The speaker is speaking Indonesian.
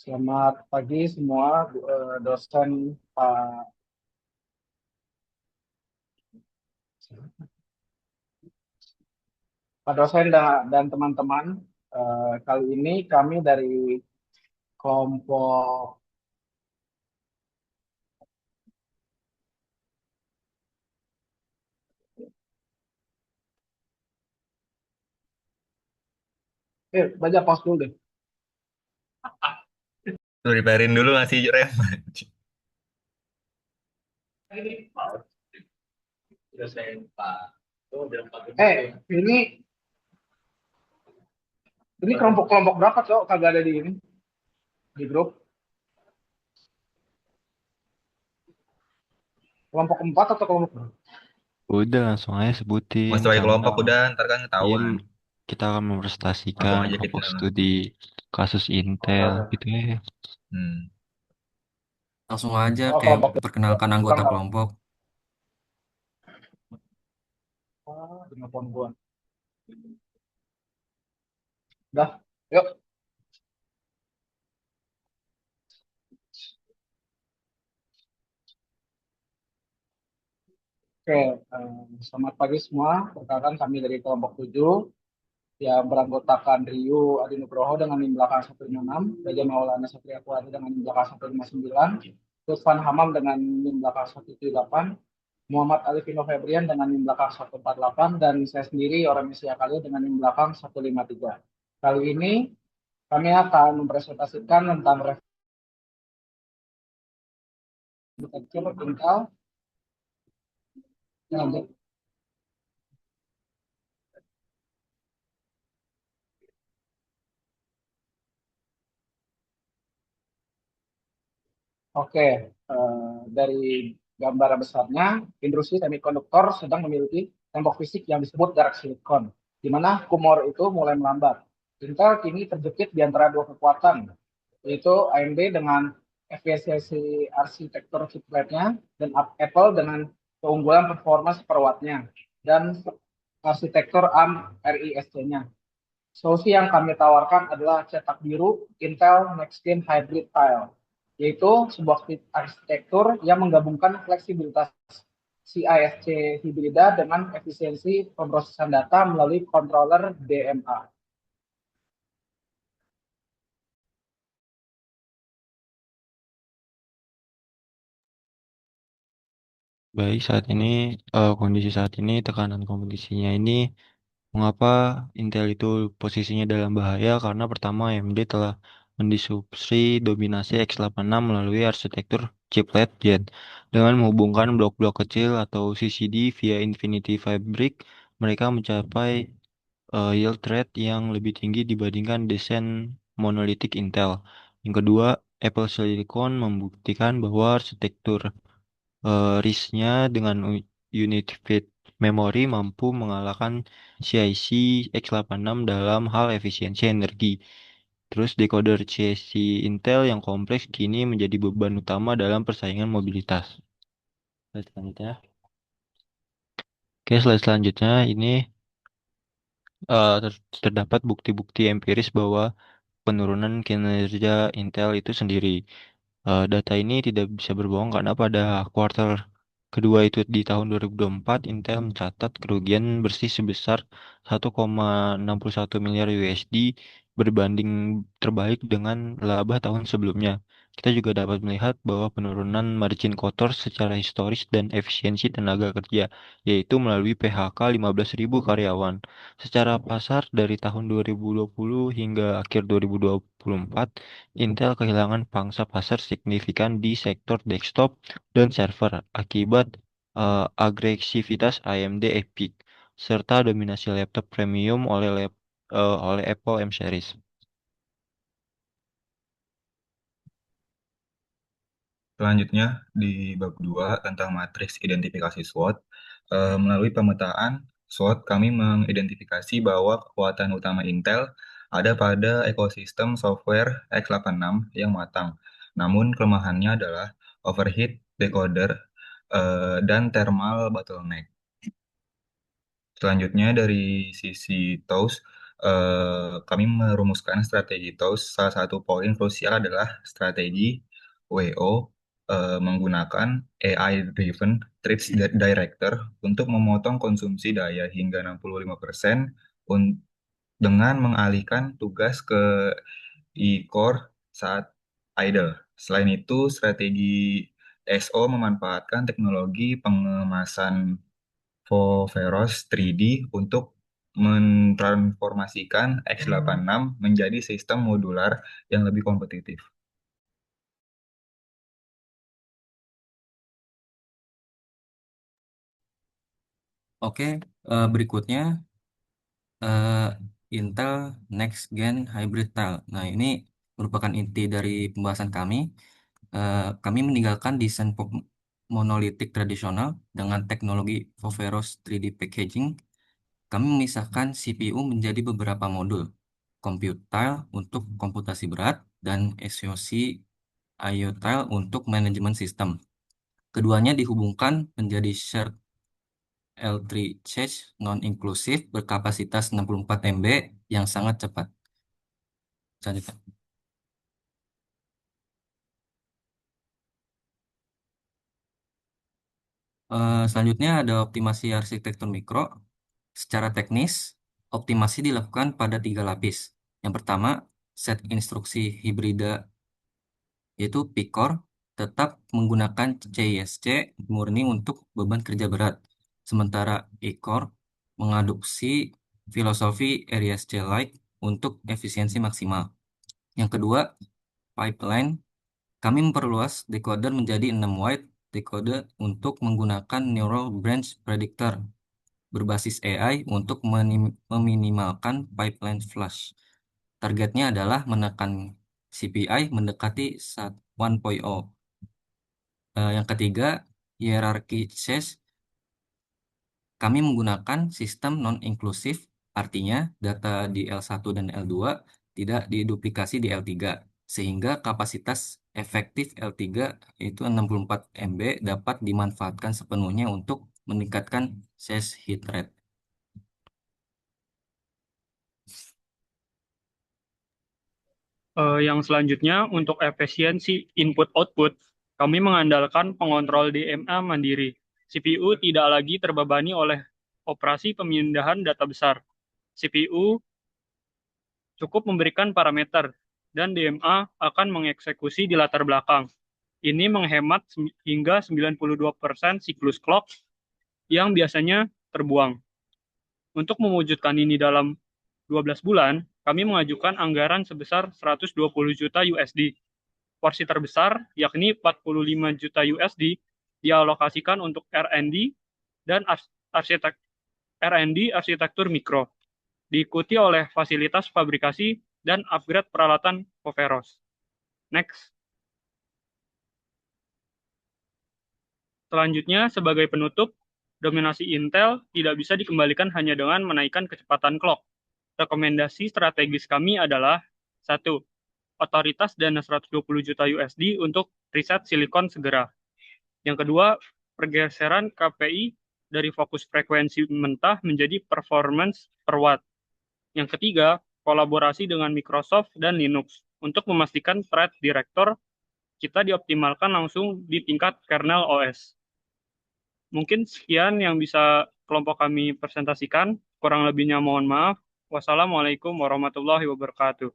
Selamat pagi semua, dosen, Pak, Pak dosen dan teman-teman. Kali ini kami dari kelompok, baca pause dulu deh. Lu repairin dulu ngasih rem. Ini kelompok-kelompok berapa, Cok? Kagak ada di ini, di grup. Kelompok 4 atau kelompok berapa? Udah langsung aja sebutin Mau sebagai karena kelompok udah, ntar kan dia ketahuan. kita akan Langsung mempresentasikan aja kita. kelompok studi kasus Oke, Intel oke. gitu ya. Hmm. Langsung aja Oh, kayak kelompok perkenalkan kita anggota nggak. kelompok. Dengan telepon gua. Dah, yuk. Oke, selamat pagi semua. Perkenalkan kami dari kelompok 7 yang beranggotakan Rio Adi Nugroho dengan NIM belakang 156, Raja Maulana Satria Kuwari dengan NIM belakang 159, Lutfan Hamam dengan NIM belakang 178, Muhammad Ali Vino Febrian dengan NIM belakang 148, dan saya sendiri Orang Mesia Kali dengan NIM belakang 153. Kali ini kami akan mempresentasikan tentang arsitektur Intel. Oke, dari gambar besarnya, industri semikonduktor sedang memiliki tembok fisik yang disebut dark silicon, di mana kumor itu mulai melambat. Intel kini terjepit di antara dua kekuatan, yaitu AMD dengan efisiensi arsitektur chipletnya dan Apple dengan keunggulan performa per wattnya dan arsitektur ARM RISC-nya. Solusi yang kami tawarkan adalah cetak biru Intel Next Gen Hybrid Tile, yaitu sebuah arsitektur yang menggabungkan fleksibilitas CISC hibrida dengan efisiensi pemrosesan data melalui controller DMA. Baik, saat ini kondisi saat ini tekanan kompetisinya ini mengapa Intel itu posisinya dalam bahaya karena pertama AMD telah mendisrupsi dominasi x86 melalui arsitektur chiplet Gen dengan menghubungkan blok-blok kecil atau CCD via Infinity Fabric. Mereka mencapai yield rate yang lebih tinggi dibandingkan desain monolitik Intel. Yang kedua, Apple Silicon membuktikan bahwa arsitektur RISC-nya dengan Unified Memory mampu mengalahkan CIC x86 dalam hal efisiensi energi. Terus decoder CIC Intel yang kompleks kini menjadi beban utama dalam persaingan mobilitas. Slide selanjutnya. Oke, slide selanjutnya ini terdapat bukti-bukti empiris bahwa penurunan kinerja Intel itu sendiri. Data ini tidak bisa berbohong karena pada kuartal kedua itu di tahun 2024 Intel mencatat kerugian bersih sebesar 1,61 miliar USD berbanding terbalik dengan laba tahun sebelumnya. Kita juga dapat melihat bahwa penurunan margin kotor secara historis dan efisiensi tenaga kerja, yaitu melalui PHK 15.000 karyawan. Secara pasar dari tahun 2020 hingga akhir 2024, Intel kehilangan pangsa pasar signifikan di sektor desktop dan server akibat agresivitas AMD EPYC serta dominasi laptop premium oleh Apple M Series. Selanjutnya di bab 2 tentang matriks identifikasi SWOT. Melalui pemetaan SWOT, kami mengidentifikasi bahwa kekuatan utama Intel ada pada ekosistem software x86 yang matang. Namun kelemahannya adalah overheat decoder dan thermal bottleneck. Selanjutnya dari sisi TOS, kami merumuskan strategi TOS. Salah satu poin krusial adalah strategi WO menggunakan AI-driven Threats Director untuk memotong konsumsi daya hingga 65% dengan mengalihkan tugas ke e-core saat idle. Selain itu, strategi SO memanfaatkan teknologi pengemasan Foveros 3D untuk mentransformasikan X86 menjadi sistem modular yang lebih kompetitif. Oke, berikutnya eh, Intel Next Gen Hybrid Tile. Nah, ini merupakan inti dari pembahasan kami. Kami meninggalkan desain monolitik tradisional dengan teknologi Foveros 3D Packaging. Kami memisahkan CPU menjadi beberapa modul, Compute Tile untuk komputasi berat dan SoC IO Tile untuk manajemen sistem. Keduanya dihubungkan menjadi shared L3 cache non-inklusif berkapasitas 64 MB yang sangat cepat. Selanjutnya. Selanjutnya ada optimasi arsitektur mikro. Secara teknis, optimasi dilakukan pada 3 lapis. Yang pertama, set instruksi hibrida yaitu Picor tetap menggunakan CISC murni untuk beban kerja berat. Sementara E-core mengadopsi filosofi RISC-like untuk efisiensi maksimal. Yang kedua, pipeline. Kami memperluas decoder menjadi 6 wide decoder untuk menggunakan Neural Branch Predictor berbasis AI untuk meminimalkan pipeline flush. Targetnya adalah menekan CPI mendekati 1.0. Yang ketiga, hierarchy cache. Kami menggunakan sistem non-inklusif, artinya data di L1 dan L2 tidak diduplikasi di L3, sehingga kapasitas efektif L3 itu 64 MB dapat dimanfaatkan sepenuhnya untuk meningkatkan cache hit rate. Yang selanjutnya untuk efisiensi input-output, kami mengandalkan pengontrol DMA mandiri. CPU tidak lagi terbebani oleh operasi pemindahan data besar. CPU cukup memberikan parameter, dan DMA akan mengeksekusi di latar belakang. Ini menghemat hingga 92% siklus clock yang biasanya terbuang. Untuk mewujudkan ini dalam 12 bulan, kami mengajukan anggaran sebesar 120 juta USD. Porsi terbesar, yakni 45 juta USD, dialokasikan untuk R&D dan R&D arsitektur mikro, diikuti oleh fasilitas fabrikasi dan upgrade peralatan Foveros. Next. Selanjutnya, sebagai penutup, dominasi Intel tidak bisa dikembalikan hanya dengan menaikkan kecepatan clock. Rekomendasi strategis kami adalah 1. Otoritas dana 120 juta USD untuk riset silikon segera. Yang kedua, pergeseran KPI dari fokus frekuensi mentah menjadi performance per watt. Yang ketiga, kolaborasi dengan Microsoft dan Linux untuk memastikan thread director kita dioptimalkan langsung di tingkat kernel OS. Mungkin sekian yang bisa kelompok kami presentasikan. Kurang lebihnya mohon maaf. Wassalamualaikum warahmatullahi wabarakatuh.